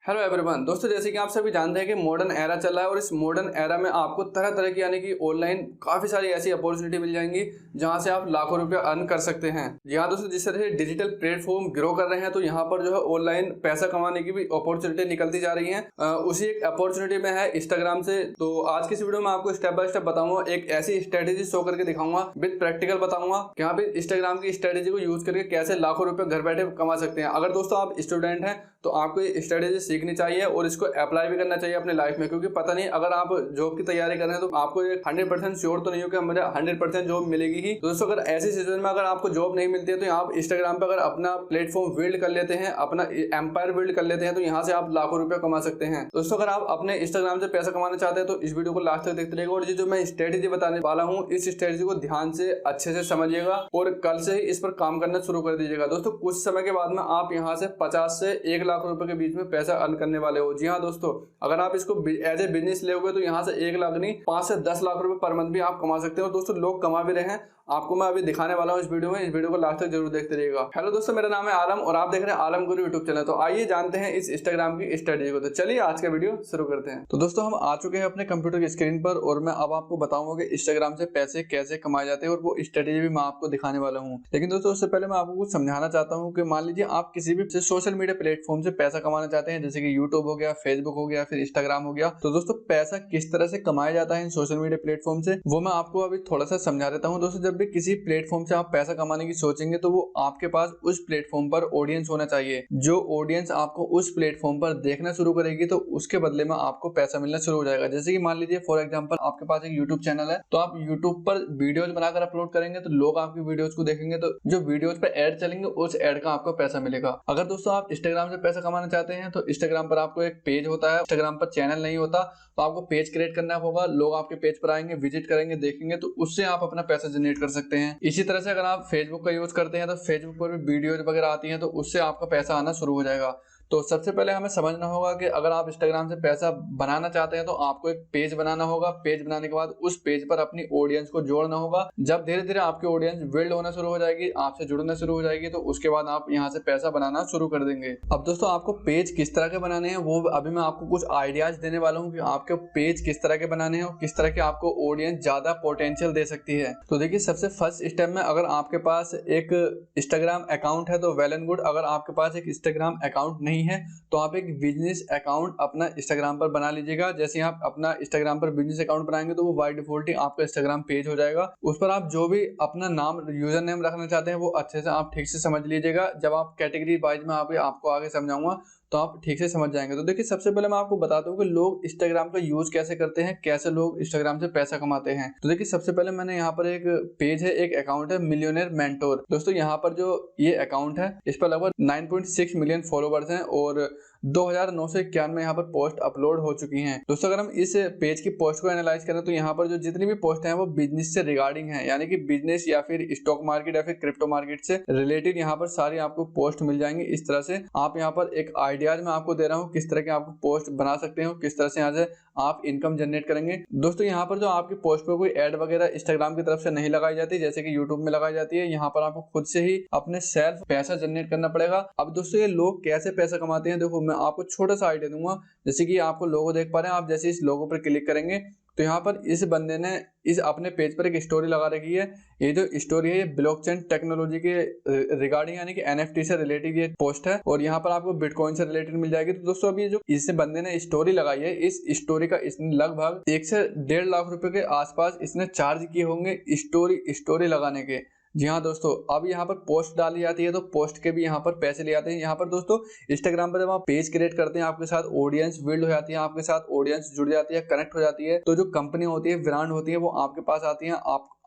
Hello everyone दोस्तों, जैसे कि आप सभी जानते हैं कि मॉडर्न एरा चल रहा है और इस मॉडर्न एरा में आपको तरह तरह की यानी कि ऑनलाइन काफ़ी सारी ऐसी अपॉर्चुनिटी मिल जाएंगी जहां से आप लाखों रुपए अर्न कर सकते हैं। जी हाँ दोस्तों, जिस तरह से डिजिटल प्लेटफॉर्म ग्रो कर रहे हैं तो यहाँ पर जो है ऑनलाइन पैसा कमाने की भी अपॉर्चुनिटी निकलती जा रही है। उसी एक अपॉर्चुनिटी में है इंस्टाग्राम से। तो आज की इस वीडियो में आपको स्टेप बाय स्टेप बताऊंगा, एक ऐसी स्ट्रेटेजी शो करके दिखाऊंगा, विद प्रैक्टिकल बताऊंगा कि यहाँ पे इंस्टाग्राम की स्ट्रेटेजी को यूज करके कैसे लाखों रुपए घर बैठे कमा सकते हैं। अगर दोस्तों आप स्टूडेंट हैं तो आपको ये स्ट्रेटेजी सीखनी चाहिए और इसको अप्लाई भी करना चाहिए अपने लाइफ में, क्योंकि पता नहीं अगर आप जॉब की तैयारी कर रहे हैं तो आपको ये 100% श्योर तो नहीं हो कि मुझे 100% जॉब मिलेगी ही। तो दोस्तों अगर ऐसी सिचुएशन में अगर आपको जॉब नहीं मिलती है तो आप इंस्टाग्राम पर अगर अपना प्लेटफॉर्म बिल्ड कर लेते हैं, अपना एम्पायर बिल्ड कर लेते हैं तो यहाँ से आप लाखों रुपए कमा सकते हैं। दोस्तों अगर आप अपने इंस्टाग्राम से पैसा कमाना चाहते हैं तो इस वीडियो को लास्ट तक देखते रहिएगा और जो मैं स्ट्रेटेजी बताने वाला हूँ इस स्ट्रेटेजी को ध्यान से अच्छे से समझिएगा और कल से ही इस पर काम करना शुरू कर दीजिएगा। दोस्तों कुछ समय के बाद में आप यहाँ से 50 से 1 लाख रुपए के बीच में पैसा अर्न करने वाले हो। जी हाँ दोस्तों, अगर आप इसको एज ए बिजनेस लेओगे तो यहाँ से 1 लाख नहीं 5 से 10 लाख रुपए पर मंथ भी आप कमा सकते हो। दोस्तों लोग कमा भी रहे हैं, आपको मैं अभी दिखाने वाला हूँ इस वीडियो में। इस वीडियो को लास्ट तक जरूर देखते रहिएगा। हेलो दोस्तों, मेरा नाम है आलम और आप देख रहे हैं आलम गुरु यूट्यूब चैनल। तो आइए जानते हैं इस इंस्टाग्राम की स्ट्रेटेजी को। तो चलिए आज का वीडियो शुरू करते हैं। तो दोस्तों हम आ चुके हैं अपने कंप्यूटर की स्क्रीन पर और मैं अब आपको बताऊंगा कि इंस्टाग्राम से पैसे कैसे कमाए जाते हैं और वो स्ट्रेटेजी भी मैं आपको दिखाने वाला हूँ। लेकिन दोस्तों उससे पहले मैं आपको कुछ समझाना चाहता हूँ कि मान लीजिए आप किसी भी सोशल मीडिया प्लेटफॉर्म से पैसा कमाना चाहते हैं, जैसे कि यूट्यूब हो गया, फेसबुक हो गया, फिर इंस्टाग्राम हो गया। तो दोस्तों पैसा किस तरह से कमाया जाता है इन सोशल मीडिया प्लेटफॉर्म से वो मैं आपको अभी थोड़ा सा समझा देता हूँ। दोस्तों जब भी किसी प्लेटफॉर्म से आप पैसा कमाने की सोचेंगे तो वो आपके पास उस प्लेटफॉर्म पर ऑडियंस होना चाहिए। जो ऑडियंस आपको उस प्लेटफॉर्म पर देखना शुरू करेगी तो उसके बदले में आपको पैसा मिलना शुरू हो जाएगा। जैसे कि मान लीजिए फॉर एग्जांपल आपके पास एक यूट्यूब चैनल है, तो आप यूट्यूब पर वीडियोज बनाकर अपलोड करेंगे तो लोग आपकी वीडियोज को देखेंगे, तो जो वीडियोज पे ऐड चलेंगे उस ऐड का आपको पैसा मिलेगा। अगर दोस्तों आप इंस्टाग्राम से पैसा कमाना चाहते हैं तो इंस्टाग्राम पर आपको एक पेज होता है, इंस्टाग्राम पर चैनल नहीं होता, तो आपको पेज क्रिएट करना होगा। लोग आपके पेज पर आएंगे, विजिट करेंगे, देखेंगे, तो उससे आप अपना पैसा जनरेट कर सकते हैं। इसी तरह से अगर आप फेसबुक का यूज करते हैं तो फेसबुक पर भी वीडियोज वगैरह आती हैं तो उससे आपका पैसा आना शुरू हो जाएगा। तो सबसे पहले हमें समझना होगा कि अगर आप इंस्टाग्राम से पैसा बनाना चाहते हैं तो आपको एक पेज बनाना होगा। पेज बनाने के बाद उस पेज पर अपनी ऑडियंस को जोड़ना होगा। जब धीरे धीरे आपकी ऑडियंस बिल्ड होना शुरू हो जाएगी, आपसे जुड़ना शुरू हो जाएगी, तो उसके बाद आप यहाँ से पैसा बनाना शुरू कर देंगे। अब दोस्तों आपको पेज किस तरह के बनाने हैं वो अभी मैं आपको कुछ आइडियाज देने वाला हूँ कि आपके पेज किस तरह के बनाने हैं और किस तरह के आपको ऑडियंस ज्यादा पोटेंशियल दे सकती है। तो देखिए सबसे फर्स्ट स्टेप में अगर आपके पास एक इंस्टाग्राम अकाउंट है तो वेल एंड गुड। अगर आपके पास एक इंस्टाग्राम अकाउंट नहीं है तो आप एक बिजनेस अकाउंट अपना इंस्टाग्राम पर बना लीजिएगा। जैसे आप अपना इंस्टाग्राम पर बिजनेस अकाउंट बनाएंगे तो वो बाय डिफॉल्ट ही आपका इंस्टाग्राम पेज हो जाएगा। उस पर आप जो भी अपना नाम यूजर नेम रखना चाहते हैं वो अच्छे से आप ठीक से समझ लीजिएगा। जब आप कैटेगरी वाइज में आपको आगे समझाऊंगा तो आप ठीक से समझ जाएंगे। तो देखिए सबसे पहले मैं आपको बताता हूँ कि लोग इंस्टाग्राम का यूज कैसे करते हैं, कैसे लोग इंस्टाग्राम से पैसा कमाते हैं। तो देखिए सबसे पहले मैंने यहाँ पर एक पेज है, एक अकाउंट है मिलियनेयर मेंटोर। दोस्तों यहाँ पर जो ये अकाउंट है इस पर लगभग 9.6 मिलियन फॉलोवर्स हैं और 2991 यहाँ पर पोस्ट अपलोड हो चुकी हैं। दोस्तों अगर हम इस पेज की पोस्ट को एनालाइज करें तो यहाँ पर जो जितनी भी पोस्ट हैं वो बिजनेस से रिगार्डिंग है, यानी कि बिजनेस या फिर स्टॉक मार्केट या फिर क्रिप्टो मार्केट से रिलेटेड यहाँ पर सारी आपको पोस्ट मिल जाएंगी। इस तरह से आप यहाँ पर एक आइडियाज मैं आपको दे रहा हूँ किस तरह के आपको पोस्ट बना सकते हो, किस तरह से यहाँ से आप इनकम जनरेट करेंगे। दोस्तों यहाँ पर जो आपकी पोस्ट पर कोई एड वगैरह इंस्टाग्राम की तरफ से नहीं लगाई जाती जैसे कि यूट्यूब में लगाई जाती है। यहाँ पर आपको खुद से ही अपने सेल्फ पैसा जनरेट करना पड़ेगा। अब दोस्तों ये लोग कैसे पैसा कमाते हैं, देखो मैं आपको छोटा सा आइडिया दूंगा। जैसे कि आपको लोगो देख पा रहे हैं, आप जैसे इस लोगो पर क्लिक करेंगे तो यहाँ पर इस बंदे ने इस अपने पेज पर एक स्टोरी लगा रखी है। ये जो स्टोरी है ये ब्लॉकचेन टेक्नोलॉजी के रिगार्डिंग यानी कि NFT से रिलेटेड ये पोस्ट है और यहाँ पर आपको बिटकॉइन से रिलेटेड मिल जाएगी। तो दोस्तों अभी जो इस बंदे ने स्टोरी लगाई है, इस स्टोरी का इसने लगभग 1 से 1.5 लाख रुपए के आसपास इसने चार्ज किए होंगे स्टोरी लगाने के। जी हाँ दोस्तों, अब यहाँ पर पोस्ट डाली जाती है तो पोस्ट के भी यहाँ पर पैसे ले आते हैं। यहाँ पर दोस्तों इंस्टाग्राम पर जब आप पेज क्रिएट करते हैं आपके साथ ऑडियंस बिल्ड हो जाती है, आपके साथ ऑडियंस जुड़ जाती है, कनेक्ट हो जाती है, तो जो कंपनी होती है, ब्रांड होती है, वो आपके पास आती है,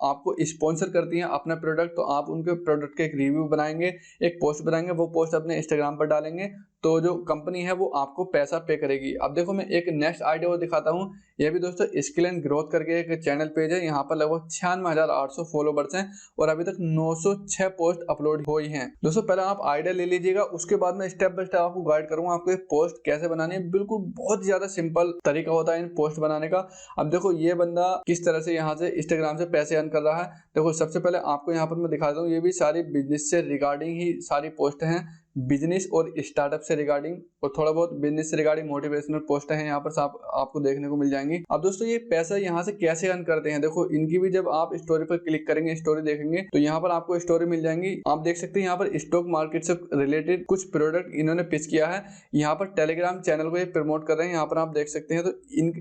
आपको स्पॉन्सर करती हैं अपना प्रोडक्ट। तो आप उनके प्रोडक्ट के एक रिव्यू बनाएंगे, एक पोस्ट बनाएंगे, वो पोस्ट अपने इंस्टाग्राम पर डालेंगे तो जो कंपनी है वो आपको पैसा पे करेगी। अब देखो मैं एक नेक्स्ट आइडिया और दिखाता हूँ। ये भी दोस्तों स्किल एंड ग्रोथ करके एक चैनल पेज है। यहाँ पर लगभग 96,800 फॉलोवर्स हैं और अभी तक 906 पोस्ट अपलोड हुई हैं। दोस्तों पहले आप आइडिया ले लीजिएगा, उसके बाद मैं स्टेप बाय स्टेप आपको गाइड करूंगा आपको एक पोस्ट कैसे बनानी है। बिल्कुल बहुत ज्यादा सिंपल तरीका होता है इन पोस्ट बनाने का। अब देखो ये बंदा किस तरह से यहाँ से इंस्टाग्राम से पैसे अर्न कर रहा है। देखो सबसे पहले आपको यहाँ पर मैं दिखा देता हूँ, ये भी सारी बिजनेस से रिगार्डिंग ही सारी पोस्ट हैं। बिजनेस और स्टार्टअप से रिगार्डिंग और थोड़ा बहुत बिजनेस से रिगार्डिंग मोटिवेशनल पोस्ट है यहाँ पर आपको देखने को मिल जाएंगी। अब दोस्तों ये पैसा यहाँ से कैसे अर्न करते हैं, देखो इनकी भी जब आप स्टोरी पर क्लिक करेंगे, स्टोरी देखेंगे तो यहाँ पर आपको स्टोरी मिल जाएंगी। आप देख सकते हैं यहाँ पर स्टॉक मार्केट से रिलेटेड कुछ प्रोडक्ट इन्होंने पिच किया है, यहाँ पर टेलीग्राम चैनल को ये प्रमोट कर रहे हैं, यहाँ पर आप देख सकते हैं। तो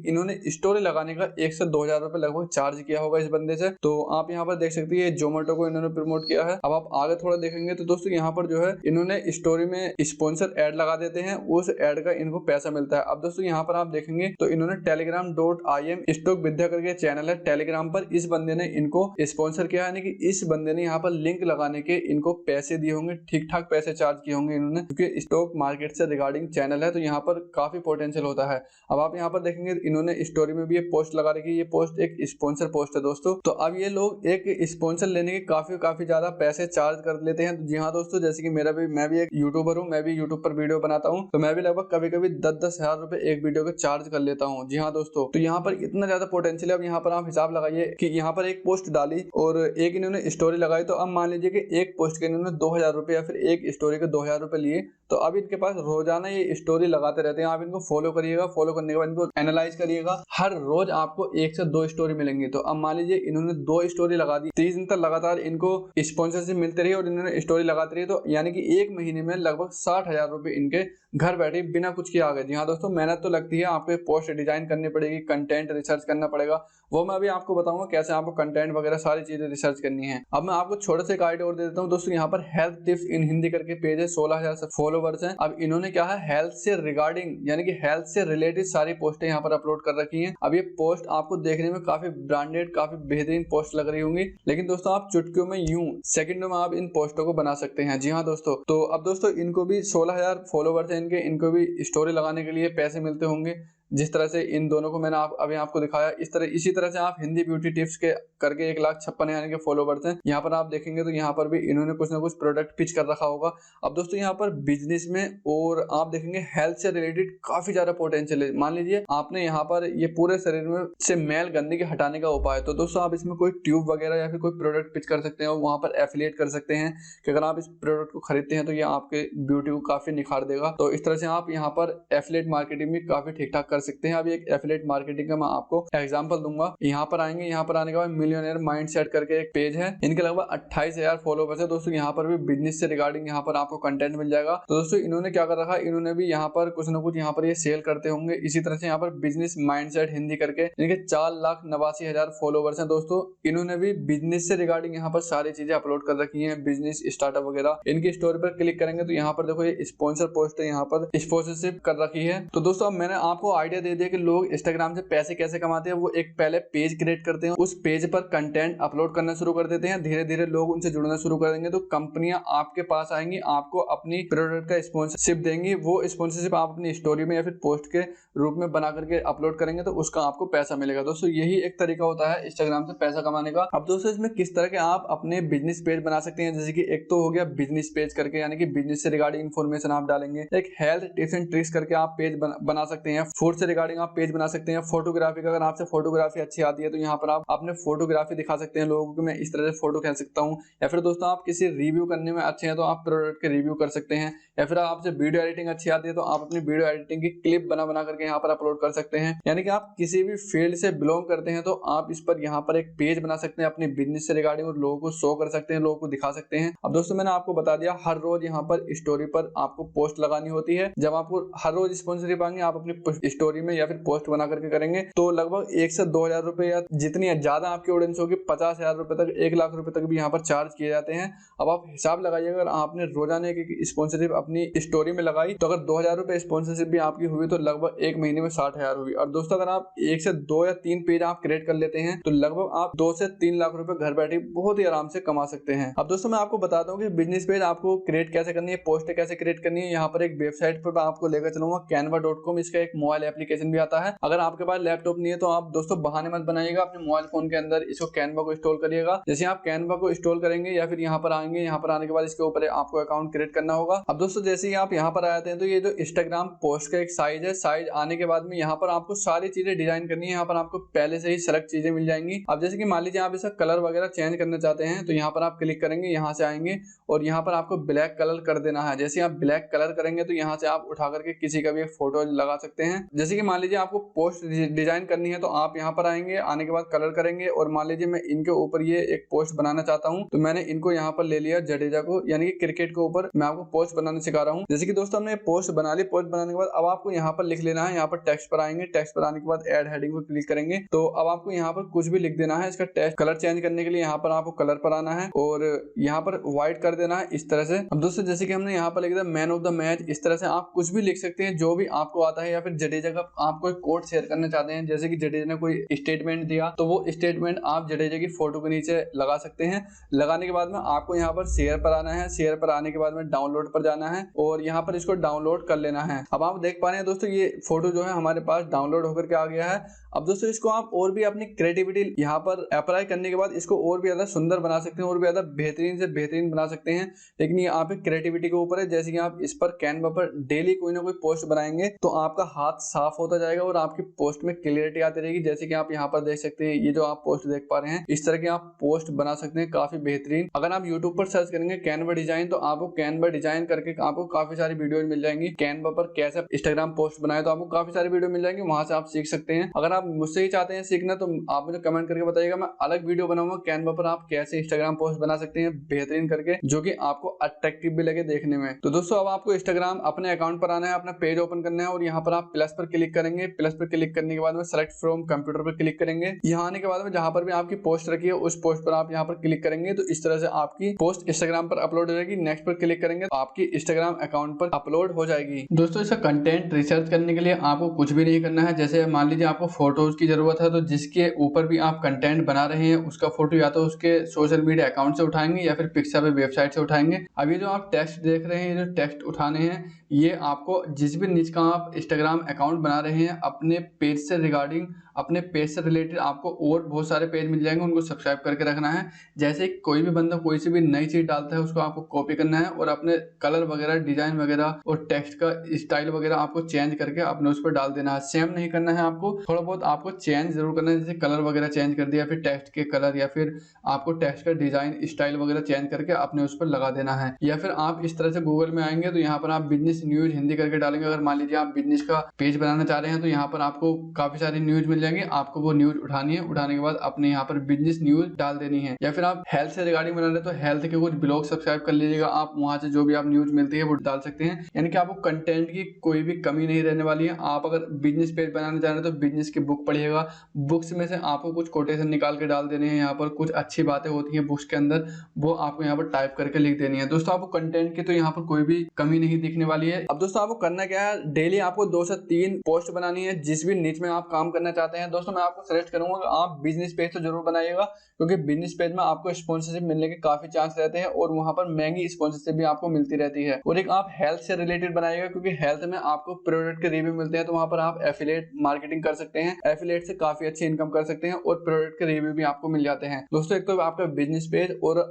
इन्होंने स्टोरी लगाने का 1 से 2 हजार रुपए लगभग चार्ज किया होगा इस बंदे से। तो आप यहाँ पर देख सकते हैं जोमेटो को इन्होंने प्रमोट किया है। अब आप आगे थोड़ा देखेंगे तो दोस्तों यहाँ पर जो है इन्होंने स्टोरी में स्पॉन्सर ऐड लगा देते हैं, उस ऐड का इनको पैसा मिलता है। अब दोस्तों यहाँ पर आप देखेंगे तो इन्होंने telegram.im स्टॉक विद्या करके चैनल है टेलीग्राम पर, इस बंदे ने इनको स्पॉन्सर किया, यानी कि इस बंदे ने यहाँ पर लिंक लगाने के इनको पैसे दिए होंगे, ठीक ठाक पैसे चार्ज किए होंगे इन्होंने, क्योंकि स्टॉक मार्केट से रिगार्डिंग चैनल है तो यहाँ पर काफी पोटेंशियल होता है। अब आप यहाँ पर देखेंगे इन्होंने स्टोरी में भी ये पोस्ट लगा रखी है, ये पोस्ट एक स्पॉन्सर पोस्ट है दोस्तों। तो अब ये लोग एक स्पॉन्सर लेने के काफी ज्यादा पैसे चार्ज कर लेते हैं। तो जी हाँ दोस्तों, जैसे कि मैं भी एक यूट्यूबर हूँ, मैं भी यूट्यूब पर वीडियो बनाता हूँ, तो मैं भी लगभग कभी 10-10 हजार रुपए एक वीडियो का चार्ज कर लेता हूँ। जी हाँ दोस्तों, तो यहाँ पर इतना ज्यादा पोटेंशियल है। अब यहाँ पर आप हिसाब लगाइए कि यहाँ पर एक पोस्ट डाली और एक इन्होंने स्टोरी लगाई, तो अब मान लीजिए कि एक पोस्ट के इन्होंने 2000 रुपए या फिर एक स्टोरी के 2000 रुपए लिए, तो अब इनके पास रोजाना ये स्टोरी लगाते रहते हैं। आप इनको फॉलो करिएगा, फॉलो करने के बाद इनको एनालाइज करिएगा, हर रोज आपको 1 से 2 स्टोरी मिलेंगी। तो अब मान लीजिए इन्होंने 2 स्टोरी लगा दी, 30 दिन तक लगातार इनको स्पॉन्सरशिप मिलती रही और इन्होंने स्टोरी लगाती रही, तो यानी कि एक महीने में लगभग 60,000 रुपए इनके घर बैठे बिना कुछ किए आ गए। जी हाँ दोस्तों, मेहनत तो लगती है, आपको पोस्ट डिजाइन करनी पड़ेगी, कंटेंट रिसर्च करना पड़ेगा, वो मैं अभी आपको बताऊंगा कैसे आपको कंटेंट वगैरह सारी चीजें रिसर्च करनी है। अब मैं आपको छोटे से एक आइडिया और दे देता हूँ दोस्तों। यहाँ पर हेल्थ टिप्स इन हिंदी करके पेज है, 16,000 फॉलोवर्स हैं। अब इन्होंने क्या है, हेल्थ से रिगार्डिंग यानी कि हेल्थ से रिलेटेड सारी पोस्टें यहाँ पर अपलोड कर रखी हैं। अब ये पोस्ट आपको देखने में काफी ब्रांडेड, काफी बेहतरीन पोस्ट लग रही होंगी, लेकिन दोस्तों आप चुटकियों में यूं सेकंडों में आप इन पोस्टों को बना सकते हैं। जी हाँ दोस्तों, तो अब दोस्तों इनको भी 16,000 फॉलोवर्स हैं इनको भी स्टोरी लगाने के लिए पैसे मिलते होंगे, जिस तरह से इन दोनों को मैंने अभी आपको दिखाया। इसी तरह से आप हिंदी ब्यूटी टिप्स के करके 1,56,000 के फॉलोवर्स हैं, यहाँ पर आप देखेंगे तो यहाँ पर भी इन्होंने कुछ ना कुछ प्रोडक्ट पिच कर रखा होगा। अब दोस्तों यहाँ पर बिजनेस में और आप देखेंगे हेल्थ से रिलेटेड काफी ज्यादा पोटेंशियल है। मान लीजिए आपने यहाँ पर ये पूरे शरीर में से मैल गंदगी हटाने का उपाय, तो दोस्तों आप इसमें कोई ट्यूब वगैरह या फिर कोई प्रोडक्ट पिच कर सकते हैं और वहां पर एफिलिएट कर सकते हैं कि अगर आप इस प्रोडक्ट को खरीदते हैं तो ये आपके ब्यूटी को काफी निखार देगा। तो इस तरह से आप यहाँ पर एफिलिएट मार्केटिंग भी काफी ठीक ठाक कर सकते हैं। अब एक एफिलिएट मार्केटिंग का मैं आपको एग्जांपल दूंगा। यहाँ पर आएंगे, यहाँ पर आने के बाद मिलियनेयर माइंडसेट करके एक पेज है, इनके लगभग 28,000 फॉलोवर्स है दोस्तों। यहाँ पर भी बिजनेस से रिगार्डिंग यहाँ पर आपको कंटेंट मिल जाएगा। तो दोस्तों इन्होंने क्या कर रखा है, इन्होंने भी यहाँ पर कुछ ना कुछ यहाँ पर ये सेल करते होंगे। इसी तरह से यहाँ पर बिजनेस माइंडसेट हिंदी करके इनके 4,89,000 फॉलोवर्स हैं दोस्तों। इन्होंने भी बिजनेस से रिगार्डिंग यहाँ पर सारी चीजें अपलोड कर रखी है, बिजनेस स्टार्टअप वगैरह। इनकी स्टोरी पर क्लिक करेंगे तो यहाँ पर देखो ये स्पॉन्सर पोस्ट है, यहाँ पर स्पॉन्सरशिप कर रखी है। तो दोस्तों अब मैंने आपको आइडिया दे दिया कि लोग इंस्टाग्राम से पैसे कैसे कमाते हैं। वो एक पहले पेज क्रिएट करते हैं, उस पेज पर कंटेंट अपलोड करना शुरू कर देते हैं, धीरे धीरे लोग उनसे जुड़ना शुरू कर देंगे, तो कंपनियां आपके पास आएंगी, आपको अपनी प्रोडक्ट का स्पॉन्सरशिप देंगी। वो स्पॉन्सरशिप आप अपनी स्टोरी में या फिर पोस्ट के रूप में बना करके अपलोड करेंगे तो उसका आपको पैसा मिलेगा। दोस्तों यही एक तरीका होता है इंस्टाग्राम से पैसा कमाने का। अब दोस्तों इसमें किस तरह के आप अपने बिजनेस पेज बना सकते हैं, जैसे कि एक तो हो गया बिजनेस पेज करके, यानी कि बिजनेस से रिगार्डिंग इन्फॉर्मेशन आप डालेंगे। एक हेल्थ टिप्स एंड ट्रिक्स करके आप पेज बना सकते हैं। फूड से रिगार्डिंग आप पेज बना सकते हैं। फोटोग्राफी का, अगर आपसे फोटोग्राफी अच्छी आती है तो यहाँ पर आप अपने फोटोग्राफी दिखा सकते हैं लोगों को, मैं इस तरह से फोटो खींच सकता हूँ। या फिर दोस्तों आप किसी रिव्यू करने में अच्छे हैं तो आप प्रोडक्ट के रिव्यू कर सकते हैं। या फिर आपसे वीडियो एडिटिंग अच्छी आती है तो आप अपनी वीडियो एडिटिंग की क्लिप बना करके यहाँ पर अपलोड कर सकते हैं। यानी कि आप किसी भी फील्ड से बिलोंग करते हैं तो आप इस पर यहाँ पर एक पेज बना सकते हैं अपने बिजनेस से रिगार्डिंग, और लोगों को शो कर सकते हैं, लोगों को दिखा सकते हैं। अब दोस्तों मैंने आपको बता दिया हर रोज यहाँ पर स्टोरी पर आपको पोस्ट लगानी होती है। जब आपको हर रोज स्पॉन्सरशिप आएंगे, आप अपनी स्टोरी में या फिर पोस्ट बना करके करेंगे तो लगभग 1 से 2 हजार रुपए, या जितनी ज्यादा आपकी ऑडियंस होगी 50,000 रुपए तक, 1 लाख रुपए तक भी यहाँ पर चार्ज किए जाते हैं। अब आप हिसाब लगाइए, अगर आपने रोजाना की स्पॉन्सरशिप अपनी स्टोरी में लगाई तो अगर 2,000 रुपए स्पॉन्सरशिप भी आपकी हुई तो लगभग एक महीने में 60,000 हुई। और दोस्तों अगर आप 1 से 2 या 3 पेज आप क्रिएट कर लेते हैं तो लगभग आप 2 से 3 लाख रुपए घर बैठे बहुत ही आराम से कमा सकते हैं। अब दोस्तों मैं आपको बताता हूँ कि बिजनेस पेज आपको क्रिएट कैसे करनी है, पोस्ट कैसे क्रिएट करनी है। यहाँ पर एक वेबसाइट पर आपको लेकर चलूंगा, canva.com। इसका एक मोबाइल एप्लीकेशन भी आता है। अगर आपके पास लैपटॉप नहीं है तो आप दोस्तों बहाने मत बनाइएगा, अपने मोबाइल फोन के अंदर इसको कैनवा को इंस्टॉल करिएगा। जैसे आप कैनवा को इंस्टॉल करेंगे या फिर यहाँ पर आएंगे, यहाँ पर आने के बाद इसके ऊपर आपको अकाउंट क्रिएट करना होगा। अब दोस्तों दोस्तों जैसे ही आप यहाँ पर आते हैं तो ये जो इंस्टाग्राम पोस्ट का एक साइज है, साइज आने के बाद में यहाँ पर आपको सारी चीजें डिजाइन करनी है। यहाँ पर आपको पहले से ही सेलेक्ट चीजें मिल जाएंगी। अब जैसे कि मान लीजिए आप इसका कलर वगैरह चेंज करना चाहते हैं तो यहाँ पर आप क्लिक करेंगे, यहाँ से आएंगे और यहाँ पर आपको ब्लैक कलर कर देना है। जैसे आप ब्लैक कलर करेंगे तो यहाँ से आप उठा करके किसी का भी एक फोटो लगा सकते हैं। जैसे कि मान लीजिए आपको पोस्ट डिजाइन करनी है तो आप यहाँ पर आएंगे, आने के बाद कलर करेंगे और मान लीजिए मैं इनके ऊपर ये एक पोस्ट बनाना चाहता हूँ तो मैंने इनको यहाँ पर ले लिया, जडेजा को, यानी कि क्रिकेट के ऊपर मैं आपको पोस्ट बनाना सिखा रहा हूँ। जैसे कि दोस्तों हमने पोस्ट बना ली। पोस्ट बनाने के बाद अब आपको यहाँ पर लिख लेना है। यहाँ पर टेक्स्ट पर आएंगे, टेक्स्ट पर आने के बाद ऐड हेडिंग पर क्लिक करेंगे तो अब आपको यहाँ पर कुछ भी लिख देना है। इसका टेक्स्ट कलर चेंज करने के लिए यहाँ पर आपको कलर पर आना है और यहाँ पर व्हाइट कर देना है इस तरह से। अब दोस्तों जैसे कि हमने यहाँ पर लिख दिया मैन ऑफ द मैच, इस तरह से आप कुछ भी लिख सकते हैं जो भी आपको आता है। या फिर जडेजा का आप कोई कोट शेयर करना चाहते हैं, जैसे कि जडेजा ने कोई स्टेटमेंट दिया तो वो स्टेटमेंट आप जडेजा की फोटो के नीचे लगा सकते हैं। लगाने के बाद में आपको यहाँ पर शेयर पर आना है। शेयर पर आने के बाद में डाउनलोड पर जाना है और यहाँ पर इसको डाउनलोड कर लेना है। अब आप देख पा रहे हैं दोस्तों ये फोटो जो है हमारे पास डाउनलोड होकर के आ गया है। अब दोस्तों इसको आप और भी अपनी क्रिएटिविटी यहाँ पर अप्लाई करने के बाद इसको और भी ज्यादा सुंदर बना सकते हैं, और भी ज्यादा बेहतरीन से बेहतरीन बना सकते हैं। लेकिन ये आप क्रिएटिविटी के ऊपर है। जैसे कि आप इस पर कैनवा पर डेली कोई ना कोई पोस्ट बनाएंगे तो आपका हाथ साफ होता जाएगा और आपकी पोस्ट में क्लियरिटी आती रहेगी। जैसे कि आप यहाँ पर देख सकते हैं, ये जो आप पोस्ट देख पा रहे हैं इस तरह की आप पोस्ट बना सकते हैं काफी बेहतरीन। अगर आप यूट्यूब पर सर्च करेंगे कैनवा डिजाइन तो आपको कैनवा डिजाइन करके आपको काफी सारी वीडियो मिल जाएंगी। कैनवा पर कैसे इंस्टाग्राम पोस्ट बनाए तो आपको काफी सारी वीडियो मिल जाएंगी, वहां से आप सीख सकते हैं। अगर आप मुझसे ही चाहते हैं सीखना तो आप मुझे कमेंट करके बताइएगा, मैं अलग वीडियो बनाऊंगा कैनवा पर आप कैसे इंस्टाग्राम पोस्ट बना सकते हैं बेहतरीन करके, जो कि आपको अट्रैक्टिव भी लगे देखने में। तो दोस्तों अब आपको इंस्टाग्राम अपने अकाउंट पर आना है, अपना पेज ओपन करना है और यहाँ पर आप प्लस पर क्लिक करेंगे। प्लस पर क्लिक करने के बाद में सेलेक्ट फ्रॉम कंप्यूटर पर क्लिक करेंगे। यहाँ आने के बाद में जहां पर भी आपकी पोस्ट रखी है उस पोस्ट पर आप यहाँ पर क्लिक करेंगे तो इस तरह से आपकी पोस्ट इंस्टाग्राम पर अपलोड हो जाएगी। नेक्स्ट पर क्लिक करेंगे तो आपकी इंस्टाग्राम अकाउंट पर अपलोड हो जाएगी। दोस्तों इसका कंटेंट रिसर्च करने के लिए आपको कुछ भी नहीं करना है। जैसे मान लीजिए आपको फोटोज की जरूरत है तो जिसके ऊपर भी आप कंटेंट बना रहे हैं उसका फोटो या तो उसके सोशल मीडिया अकाउंट से उठाएंगे या फिर पिक्सावे वेबसाइट से उठाएंगे। अब ये जो आप टेक्स्ट देख रहे हैं, ये जो टेक्स्ट उठाने हैं ये आपको जिस भी निज का आप इंस्टाग्राम अकाउंट बना रहे हैं अपने पेज से रिगार्डिंग, अपने पेज से रिलेटेड आपको और बहुत सारे पेज मिल जाएंगे, उनको सब्सक्राइब करके रखना है। जैसे कोई भी बंदा कोई सी भी नई चीज डालता है उसको आपको कॉपी करना है और अपने कलर वगैरह, डिजाइन वगैरह और टेक्स्ट का स्टाइल वगैरह आपको चेंज करके अपने उस पर डाल देना है। सेम नहीं करना है आपको, थोड़ा बहुत आपको चेंज जरूर करना है। जैसे कलर वगैरह चेंज कर दिया, फिर टेक्स्ट के कलर या फिर आपको टेक्स्ट का डिजाइन स्टाइल वगैरह चेंज करके अपने उस पर लगा देना है। या फिर आप इस तरह से गूगल में आएंगे तो यहाँ पर आप बिजनेस न्यूज हिंदी करके डालेंगे। अगर मान लीजिए आप बिजनेस का पेज बनाना चाह रहे हैं तो यहाँ पर आपको काफी सारी न्यूज मिल जाएंगे, आपको वो न्यूज उठानी है। उठाने के बाद अपने यहाँ पर बिजनेस न्यूज डाल देनी है। या फिर आप हेल्थ से रिगार्डिंग बना रहे हैं तो हेल्थ के कुछ ब्लॉग सब्सक्राइब कर लीजिएगा, आप वहां से जो भी आप न्यूज मिलती है वो डाल सकते हैं। यानी कि आपको कंटेंट की कोई भी कमी नहीं रहने वाली है। आप अगर बिजनेस पेज बनाना चाह रहे हैं तो बिजनेस की बुक पढ़िएगा, बुक्स में से आपको कुछ कोटेशन निकाल के डाल देने हैं। यहाँ पर कुछ अच्छी बातें होती हैं बुक्स के अंदर, वो आपको यहाँ पर टाइप करके लिख देनी है। दोस्तों आपको कंटेंट की तो यहाँ पर कोई भी कमी नहीं दिखने वाली है। अब दोस्तों आपको करना क्या है, डेली आपको 2 से 3 पोस्ट बनानी है जिस भी निच में आप काम करना चाहते हैं। दोस्तों मैं आपको सजेस्ट करूंगा कि आप बिजनेस पेज तो जरूर बनाइएगा, क्योंकि बिजनेस पेज में आपको स्पॉन्सरशिप मिलने के काफी चांस रहते हैं और वहां पर महंगी स्पॉन्सरशिप भी आपको मिलती रहती है। और एक आप हेल्थ से रिलेटेड बनाइएगा, क्योंकि हेल्थ में आपको प्रोडक्ट के रिव्यू मिलते हैं तो वहां पर आप एफिलिएट मार्केटिंग कर सकते हैं। एफिलिएट से काफी अच्छी इनकम कर सकते हैं और प्रोडक्ट के रिव्यू भी आपको मिल जाते हैं। दोस्तों एक तो आपका बिजनेस पेज और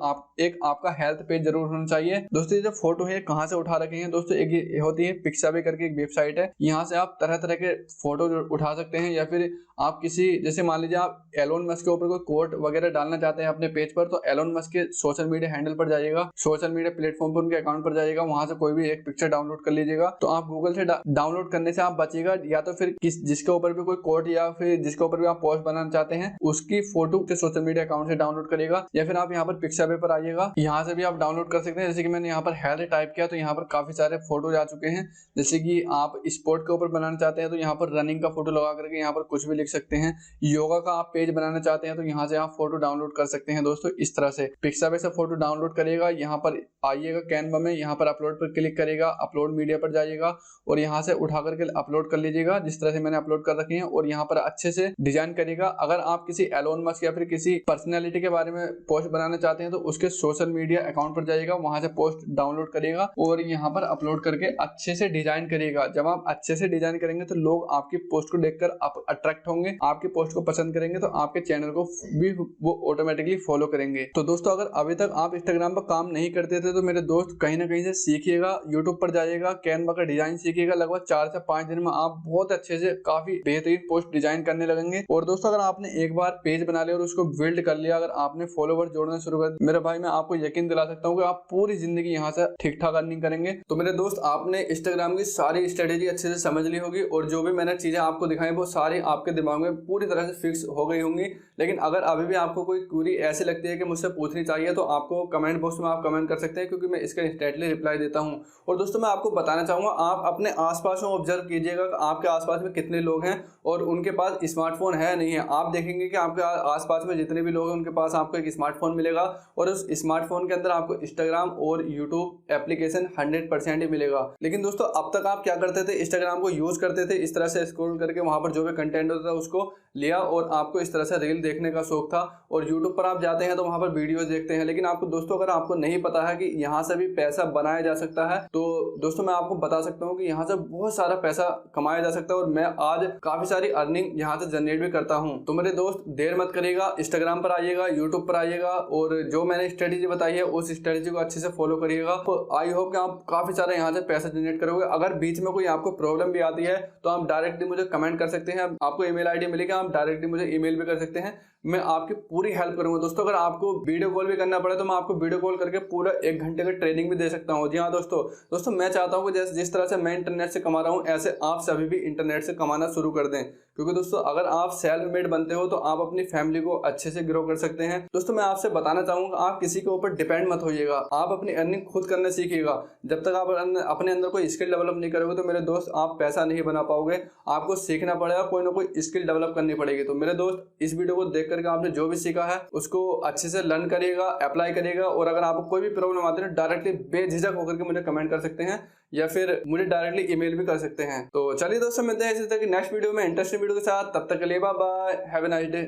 एक आपका हेल्थ पेज जरूर होना चाहिए। दोस्तों ये जो फोटो है कहाँ से उठा रखे हैं, दोस्तों एक ये होती है पिक्सावे करके एक वेबसाइट है, यहाँ से आप तरह तरह के फोटो उठा सकते हैं। या फिर आप किसी, जैसे मान लीजिए आप एलोन मस्क के ऊपर कोई कोट वगैरह डालना चाहते हैं अपने पेज पर, तो एलोन मस्क के सोशल मीडिया हैंडल पर जाइएगा, सोशल मीडिया प्लेटफॉर्म पर उनके अकाउंट पर जाइएगा, वहां से कोई भी एक पिक्चर डाउनलोड कर लीजिएगा। तो आप गूगल से डाउनलोड करने से आप बचिएगा। या तो फिर जिसके ऊपर भी कोई कोट या फिर जिसके ऊपर भी आप पोस्ट बनाना चाहते हैं उसकी फोटो के सोशल मीडिया अकाउंट से डाउनलोड करिएगा। या फिर आप यहाँ पर पिक्सावे पर आइएगा, यहाँ से भी आप डाउनलोड कर सकते हैं। जैसे कि मैंने यहाँ पर हेल्थ टाइप किया तो यहाँ पर काफी सारे फोटो आ चुके हैं। जैसे कि आप स्पोर्ट के ऊपर बनाना चाहते हैं तो यहाँ पर रनिंग का फोटो लगा करके यहाँ पर कुछ भी लिख सकते हैं। योगा का आप पेज बनाना चाहते हैं तो यहाँ से आप फोटो डाउनलोड कर सकते हैं। दोस्तों इस तरह से पिक्सावे से फोटो डाउनलोड करिएगा, यहाँ पर आइएगा कैनवा में, यहाँ पर अपलोड पर क्लिक करेगा, अपलोड मीडिया पर जाइएगा और यहाँ से उठा करके अपलोड कर लीजिएगा जिस तरह से मैंने अपलोड कर रखे हैं। और यहाँ पर अच्छे से डिजाइन करिएगा। अगर आप किसी एलोन मस्क या फिर किसी पर्सनैलिटी के बारे में पोस्ट बनाना चाहते हैं तो उसके सोशल मीडिया अकाउंट पर जाइएगा, वहां से पोस्ट डाउनलोड करिएगा और यहाँ पर अपलोड करके अच्छे से डिजाइन करिएगा। जब आप अच्छे से डिजाइन करेंगे तो लोग आपकी पोस्ट को देखकर अट्रैक्ट होंगे, आपकी पोस्ट को पसंद करेंगे तो आपके चैनल को भी वो ऑटोमेटिकली फॉलो करेंगे। तो दोस्तों अगर अभी तक आप इंस्टाग्राम पर काम नहीं करते थे तो मेरे दोस्त कहीं ना कहीं से सीखिएगा, यूट्यूब पर जाइएगा, कैनवा का डिजाइन सीखिएगा। लगभग 4 से 5 दिन में आप बहुत अच्छे से काफी बेहतरीन पोस्ट डिजाइन करने लगेंगे। और दोस्तों अगर आपने एक बार पेज बना लिया और उसको बिल्ड कर लिया, अगर आपने फॉलोवर जोड़ना शुरू कर दिया, मेरे भाई मैं आपको यकीन दिला सकता हूँ कि आप पूरी जिंदगी यहाँ से ठीक ठाक अर्निंग करेंगे। तो मेरे दोस्त आपने इंस्टाग्राम की सारी स्ट्रेटेजी अच्छे से समझ ली होगी और जो भी मैंने चीजें आपको दिखाई वो सारी आपके दिमाग में पूरी तरह से फिक्स हो गई होंगी। लेकिन अगर अभी भी आपको कोई क्वेरी ऐसी लगती है कि मुझसे पूछनी चाहिए तो आपको कमेंट बॉक्स में आप कमेंट कर सकते हैं, क्योंकि मैं इसका इंस्टेंटली रिप्लाई देता हूँ। और दोस्तों मैं आपको बताना चाहूँगा, आप अपने आसपास में ऑब्जर्व कीजिएगा कि आपके आसपास में कितने लोग हैं और उनके पास स्मार्टफोन है नहीं है। आप देखेंगे कि आपके आसपास में जितने भी लोग हैं उनके पास आपको एक स्मार्टफोन मिलेगा और उस स्मार्टफोन के अंदर आपको इंस्टाग्राम और यूट्यूब एप्लीकेशन 100% ही मिलेगा। लेकिन दोस्तों अब तक आप क्या करते थे, इंस्टाग्राम को यूज करते थे, इस तरह से स्क्रॉल करके वहां पर जो भी कंटेंट होता था उसको लिया और आपको इस तरह से रील देखने का शौक था। और यूट्यूब पर आप जाते हैं तो वहां पर वीडियोस देखते हैं। लेकिन आपको दोस्तों अगर आपको नहीं पता है कि यहाँ से भी पैसा बनाया जा सकता है, तो दोस्तों मैं आपको बता सकता हूँ कि यहाँ से बहुत सारा पैसा कमाया जा सकता है और मैं आज काफी सारी अर्निंग यहाँ से जनरेट भी करता हूँ। तो मेरे दोस्त देर मत करिएगा, इंस्टाग्राम पर आइएगा, यूट्यूब पर आइएगा और जो मैंने स्ट्रेटेजी बताई है उस स्ट्रेटेजी को अच्छे से फॉलो करिएगा। तो आई होप कि आप काफी सारा यहाँ से पैसा जनरेट करोगे। अगर बीच में कोई आपको प्रॉब्लम भी आती है तो आप डायरेक्टली मुझे कमेंट कर सकते हैं, आपको ईमेल आईडी मिलेगी, आप डायरेक्टली मुझे ईमेल भी कर सकते हैं, मैं आपकी पूरी हेल्प करूंगा। दोस्तों अगर आपको वीडियो कॉल भी करना पड़े तो मैं आपको वीडियो कॉल करके पूरा 1 घंटे का ट्रेनिंग भी दे सकता हूं। जी हाँ दोस्तों मैं चाहता हूं कि जिस तरह से मैं इंटरनेट से कमा रहा हूं ऐसे आप सभी भी इंटरनेट से कमाना शुरू कर दें, क्योंकि दोस्तों अगर आप सेल्फ मेड बनते हो तो आप अपनी फैमिली को अच्छे से ग्रो कर सकते हैं। दोस्तों मैं आपसे बताना चाहूंगा, आप किसी के ऊपर डिपेंड मत होइएगा, आप अपनी अर्निंग खुद करने सीखिएगा। जब तक आप अपने अंदर कोई स्किल डेवलप नहीं करोगे तो मेरे दोस्त आप पैसा नहीं बना पाओगे। आपको सीखना पड़ेगा, कोई ना कोई स्किल डेवलप करनी पड़ेगी। तो मेरे दोस्त इस वीडियो को देख करके आपने जो भी सीखा है उसको अच्छे से लर्न करिएगा, अप्लाई करिएगा। और अगर आपको कोई भी प्रॉब्लम आती है तो डायरेक्टली बेझिझक होकर के मुझे कमेंट कर सकते हैं या फिर मुझे डायरेक्टली ईमेल भी कर सकते हैं। तो चलिए दोस्तों मिलते हैं इसी तरह की नेक्स्ट वीडियो में इंटरेस्टिंग वीडियो के साथ। तब तक के लिए bye bye, have a nice day.